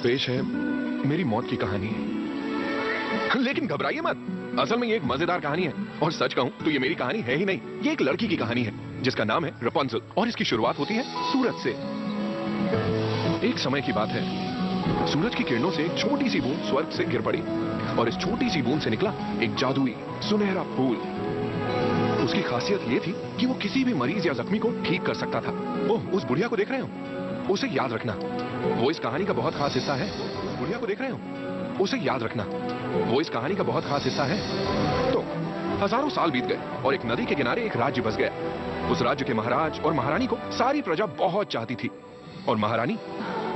पेश है मेरी मौत की कहानी। लेकिन घबराइए मत, असल में ये एक मजेदार कहानी है। और सच कहूं तो ये मेरी कहानी है ही नहीं, ये एक लड़की की कहानी है जिसका नाम है रपुंज़ल। और इसकी शुरुआत होती है सूरज से। एक समय की बात है, सूरज की किरणों से एक छोटी सी बूंद स्वर्ग से गिर पड़ी और इस छोटी सी बूंद से निकला एक जादुई सुनहरा फूल। उसकी खासियत ये थी कि वो किसी भी मरीज या जख्मी को ठीक कर सकता था। ओह, उस बुढ़िया को देख रहे हो? उसे याद रखना, वो इस कहानी का बहुत खास हिस्सा है। उस बुढ़िया को देख रहे हो? उसे याद रखना, वो इस कहानी का बहुत खास हिस्सा है। तो हजारों साल बीत गए और एक नदी के किनारे एक राज्य बस गया। उस राज्य के महाराज और महारानी को सारी प्रजा बहुत चाहती थी और महारानी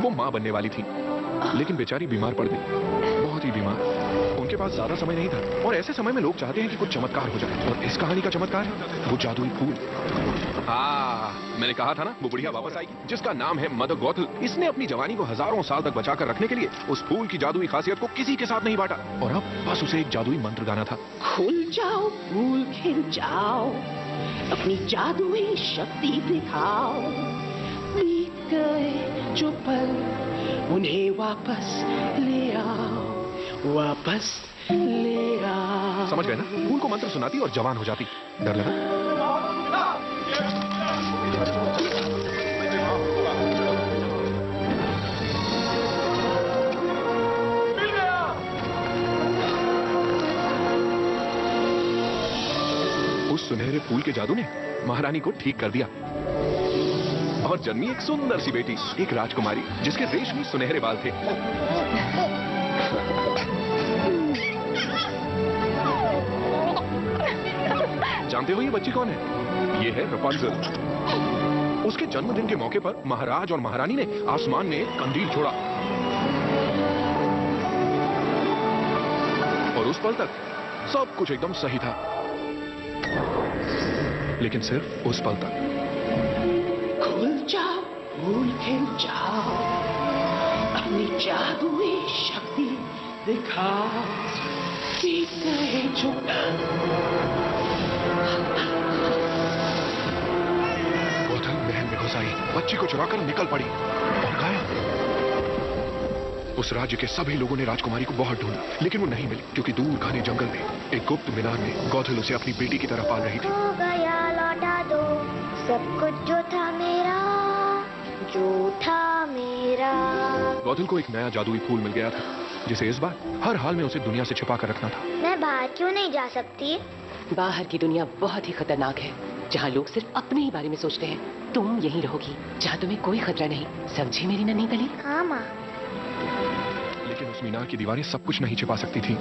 वो मां बनने वाली थी, लेकिन बेचारी बीमार पड़ गई, बहुत ही बीमार। उनके पास ज्यादा समय नहीं था और ऐसे समय में लोग चाहते हैं कि कुछ चमत्कार हो जाए, और इस कहानी का चमत्कार है वो जादुई फूल। मैंने कहा था ना, वो बुढ़िया वापस आएगी जिसका नाम है मदर गॉथल। इसने अपनी जवानी को हजारों साल तक बचाकर रखने के लिए उस फूल की जादुई खासियत को किसी के साथ नहीं बांटा, और अब बस उसे एक जादुई मंत्र गाना था। खुल जाओ फूल खिल जाओ, अपनी जादुई शक्ति दिखाओ, बीत गए जो पल उन्हें वापस ले आओ, वापस ले आओ। समझ गए ना? फूल को मंत्र सुनाती और जवान हो जाती। डर लगा? उस सुनहरे फूल के जादू ने महारानी को ठीक कर दिया और जन्मी एक सुंदर सी बेटी, एक राजकुमारी जिसके रेशमी सुनहरे बाल थे। जानते हो ये बच्ची कौन है? ये है रपुंज़ल। उसके जन्मदिन के मौके पर महाराज और महारानी ने आसमान में एक कंदील छोड़ा और उस पल तक सब कुछ एकदम सही था, लेकिन सिर्फ उस पल तक। खुल जाओ फूल खिल जाओ, अपनी जादुई शक्ति दिखाओ, बीत गए जो गॉथल महल में घुस आई, बच्ची को चुराकर निकल पड़ी और गायब। उस राज्य के सभी लोगों ने राजकुमारी को बहुत ढूंढा, लेकिन वो नहीं मिली, क्योंकि दूर घने जंगल में एक गुप्त मीनार में गॉथल उसे अपनी बेटी की तरह पाल रही थी। हो गया लौटा दो सब कुछ जो था मेरा, जो था मेरा। गॉथल को एक नया जादुई फूल मिल गया था, जिसे इस बार हर हाल में उसे दुनिया से छिपा कर रखना था। मैं बाहर क्यों नहीं जा सकती? बाहर की दुनिया बहुत ही खतरनाक है, जहाँ लोग सिर्फ अपने ही बारे में सोचते हैं। तुम यहीं रहोगी, जहाँ तुम्हें कोई खतरा नहीं। समझी मेरी नन्ही कली? हाँ माँ। लेकिन उस मीनार की दीवारें सब कुछ नहीं छिपा सकती थी।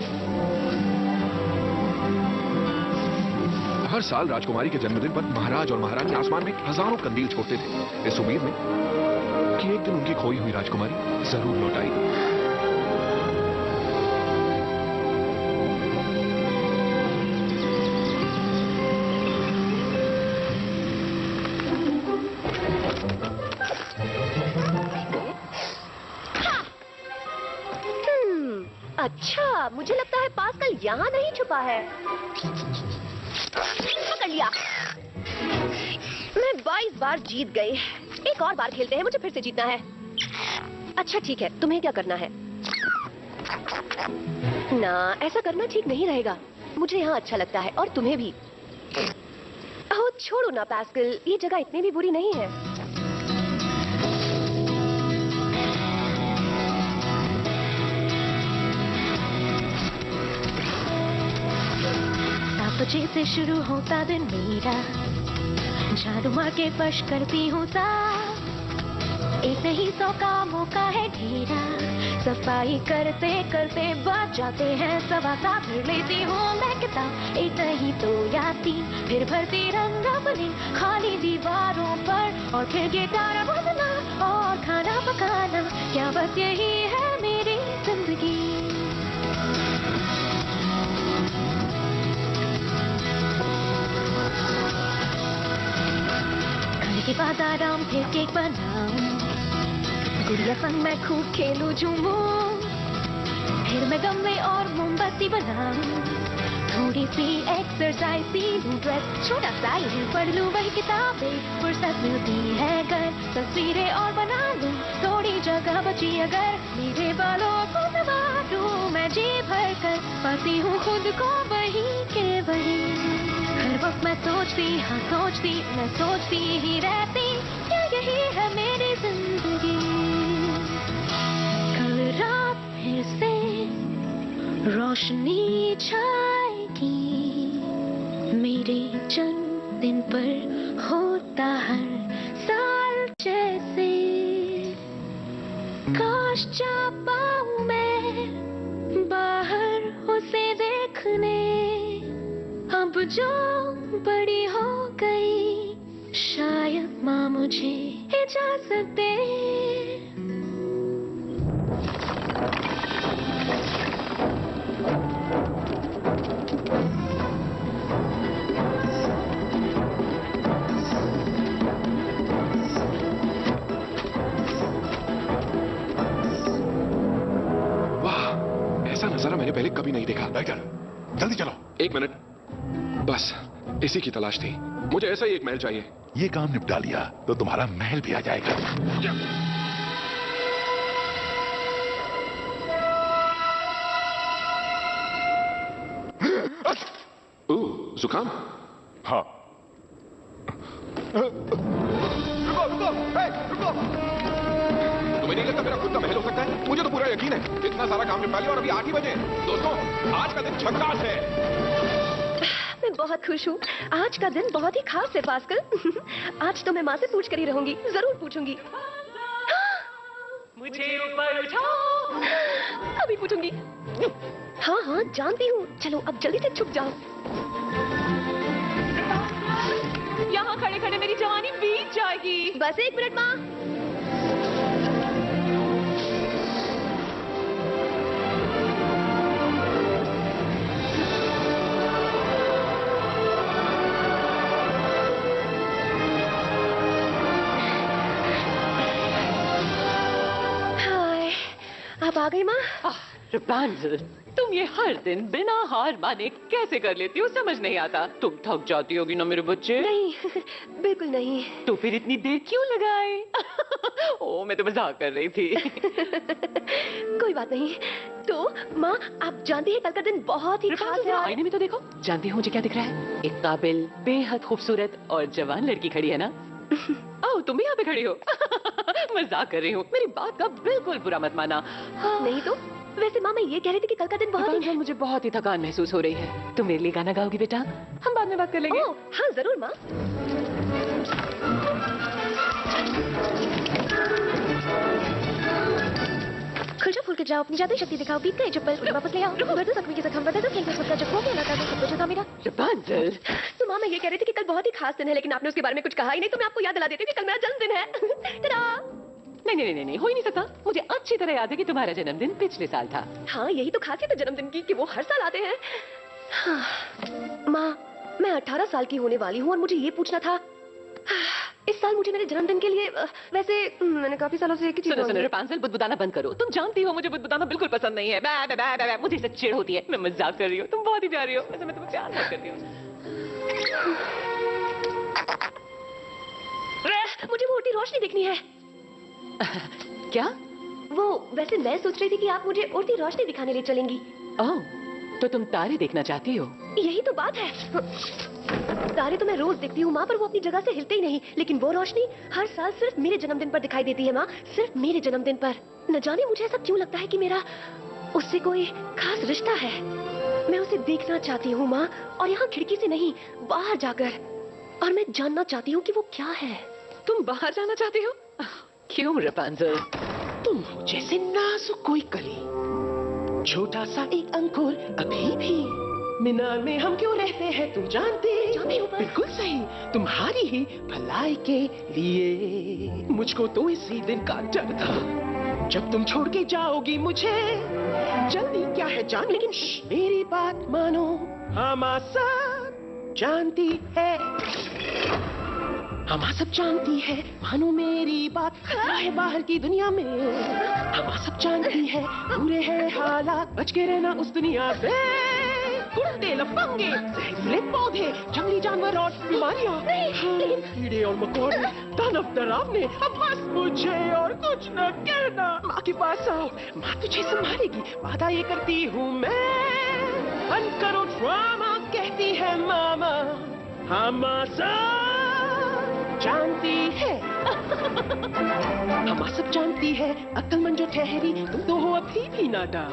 हर साल राजकुमारी के जन्मदिन पर महाराज और महारानी आसमान में हजारों कंदील छोड़ते थे, इस उम्मीद में कि एक दिन उनकी खोई हुई राजकुमारी जरूर लौट आएगी। अच्छा, मुझे लगता है पास्कल यहाँ नहीं छुपा है। पकड़ लिया। मैं 22 बार जीत गई। एक और बार खेलते हैं, मुझे फिर से जीतना है। अच्छा ठीक है, तुम्हें क्या करना है? ना, ऐसा करना ठीक नहीं रहेगा। मुझे यहाँ अच्छा लगता है और तुम्हें भी। ओह छोड़ो ना पास्कल, ये जगह इतनी भी बुरी नहीं है। बजे से शुरू होता दिन मेरा, झाड़ू मार के फर्श करती हूँ साफ। एक नहीं 100 कामों का है घेरा, सफाई करते करते बच जाते हैं 7 फिर लेती हूँ मैं किताब। एक नहीं तो या 3, फिर भरती रंग अपने खाली दीवारों पर, और फिर गिटार बजना और खाना पकाना। क्या बस यही है मेरी जिंदगी? के बाद आराम, फिर केक बनाऊं, गुड़िया संग मैं खूब खेलूं झूमूं, फिर मैं गमले और मोमबत्ती बनाऊं, थोड़ी सी एक्सरसाइज सी लूं ड्रेस, छोटा सा ही पढ़ लूं वही किताबें, फुर्सत मिलती है अगर तस्वीरें और बना लूं, थोड़ी जगह बची अगर मेरे बालों को संवारूं, मैं जी भर कर पाती हूँ खुद को वही के वही। हर वक्त मैं सोचती, हाँ सोचती, मैं सोचती ही रहती, क्या यही है मेरी जिंदगी। कल रात फिर से रोशनी छाएगी, मेरे जन्मदिन पर होता हर साल जैसे, काश जा पाऊं मैं बाहर उसे देखने, अब जो बड़ी हो गई शायद माँ मुझे इजाजत दे। ऐसा नजारा मैंने पहले कभी नहीं देखा। राइटर, जल्दी चलो। 1 मिनट, बस इसी की तलाश थी। मुझे ऐसा ही एक महल चाहिए। ये काम निपटा लिया तो तुम्हारा महल भी आ जाएगा। जुकाम? हाँ। रुको रुको, रुको। तुम्हें नहीं लगता मेरा खुद का महल हो सकता है? मुझे तो पूरा यकीन है। इतना सारा काम निपटा लिया और अभी 8 ही बजे। दोस्तों, आज का दिन झकास है। मैं बहुत खुश हूँ। आज का दिन बहुत ही खास है पास्कल। आज तो मैं माँ से पूछ कर ही रहूंगी, जरूर पूछूंगी। मुझे ऊपर उठाओ, अभी पूछूंगी। हाँ हाँ जानती हूँ। चलो अब जल्दी से छुप जाओ। यहाँ खड़े खड़े मेरी जवानी बीत जाएगी। बस 1 मिनट माँ। हाय, आप आ गई माँ? रपांजल, तुम ये हर दिन बिना हार माने कैसे कर लेती हो, समझ नहीं आता। तुम थक जाती होगी ना मेरे बच्चे? नहीं, बिल्कुल नहीं। तो फिर इतनी देर क्यों लगाए? ओ, मैं तो मजाक कर रही थी। कोई बात नहीं। तो माँ, आप जानती हैं कल का दिन बहुत ही खास है। आईने में तो देखो, जानती हो मुझे क्या दिख रहा है? एक काबिल, बेहद खूबसूरत और जवान लड़की खड़ी है ना? ओह, तुम भी यहाँ पे खड़ी हो? मजाक कर रही हूँ, मेरी बात का बिल्कुल बुरा मत माना। नहीं तो वैसे माँ, मैं ये कह रही थी कि कल का दिन बहुत ही... मुझे बहुत ही थकान महसूस हो रही है। तुम मेरे लिए गाना गाओगी बेटा? हम बाद में बात कर लेंगे। ओह, हाँ जरूर माँ। खुल जा, फूल के जाओ, अपनी जादुई शक्ति दिखाओ, बीत गए चप्पल वापस ले आओ, बदल सकती है हम बता दो खेल में का जो खो गया ना सब जो था मेरा। रपांजल, तो माँ, मैं ये कह रही थी कि कल बहुत ही खास दिन है, लेकिन आपने उसके बारे में कुछ कहा ही नहीं, तो मैं आपको याद दिला देती हूँ कि कल मेरा जन्मदिन है। tada! नहीं नहीं नहीं नहीं, हो ही नहीं सकता। मुझे अच्छी तरह याद है कि तुम्हारा जन्मदिन पिछले साल था। हाँ, यही तो खासियत है जन्मदिन की कि वो हर साल आते हैं। हाँ। माँ, मैं 18 साल की होने वाली हूँ और मुझे ये पूछना था, इस साल मुझे मेरे जन्मदिन के लिए वैसे मैंने काफी सालों से एक ही चीज सुनो रपांजल, बुदबुदाना बंद करो। तुम जानती हो मुझे बुदबुदाना बिल्कुल पसंद नहीं है। बै, बै, बै, बै, बै, मुझे इससे चिढ़ होती है। मैं मजाक कर रही हूँ, तुम बहुत ही जा रही हो। वैसे मैं तुम्हें प्यार बहुत करती हूँ। मुझे वो उड़ती रोशनी देखनी है। क्या? वो वैसे मैं सोच रही थी कि आप मुझे उड़ती रोशनी दिखाने ले चलेंगी। ओह, तो तुम तारे देखना चाहती हो? यही तो बात है। तारे तो मैं रोज देखती हूँ माँ, पर वो अपनी जगह से हिलते ही नहीं। लेकिन वो रोशनी हर साल सिर्फ मेरे जन्मदिन पर दिखाई देती है माँ, सिर्फ मेरे जन्मदिन पर। न जाने मुझे ऐसा क्यों लगता है कि मेरा उससे कोई खास रिश्ता है। मैं उसे देखना चाहती हूँ माँ, और यहाँ खिड़की से नहीं, बाहर जाकर। और मैं जानना चाहती हूँ कि वो क्या है। तुम बाहर जाना चाहती हो? क्यों रपांजल? तुम हो जैसे नाजुक कोई कली, छोटा सा एक अंकुर अभी भी। मीनार में हम क्यों रहते हैं तुम जानती हो? बिल्कुल सही, तुम्हारी ही भलाई के लिए। मुझको तो इसी दिन का डर था जब तुम छोड़ के जाओगी मुझे। जल्दी क्या है जान, लेकिन मेरी बात मानो। हमा सब जानती है, हमा सब जानती है, मानो मेरी बात। खतरा है बाहर की दुनिया में, हमा सब जानती है। बुरे हैं हालात, बच के रहना उस दुनिया से। गुंडे, लफंगे, जहरीले पौधे, जंगली जानवर और बीमारियां। लेकिन कीड़े और मकोड़े, दानव डरावने। अब बस मुझे और कुछ न कहना। माँ के पास आओ, माँ तुझे संभालेगी, वादा ये करती हूँ मैं। बंद करो ड्रामा, कहती है मामा, हम सब जानती है। हम सब जानती है, अक्लमंद जो ठहरी, तुम तो हो अभी भी नादान।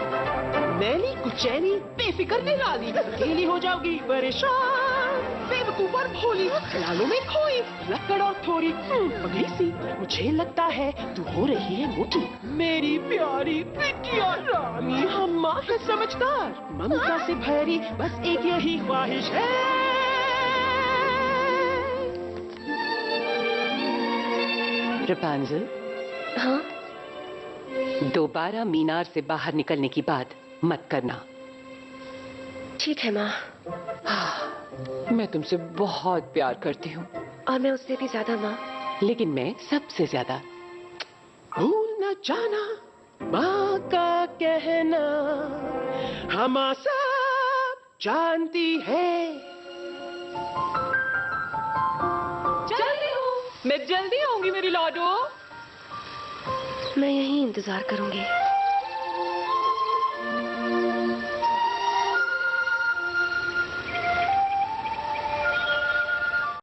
मैली कुचैनी, बेफिक्र निराली, अकेली हो जाओगी परेशान। बेवकूफ और भोली, ख्यालों में खोई, लकड़ और थोड़ी पगली सी। मुझे लगता है तू हो रही है मोटी, मेरी प्यारी बिटिया रानी। हम माँ है समझदार, ममता से भरी, बस एक यही ख्वाहिश है। रपांजल, हाँ, दोबारा मीनार से बाहर निकलने की बात मत करना। ठीक है माँ। मैं तुमसे बहुत प्यार करती हूँ, और मैं उससे भी ज्यादा माँ। लेकिन मैं सबसे ज्यादा। भूल न जाना माँ का कहना, हम सब जानती है। जल्दी हूँ, मैं जल्दी आऊंगी मेरी लाडो। मैं यहीं इंतजार करूंगी।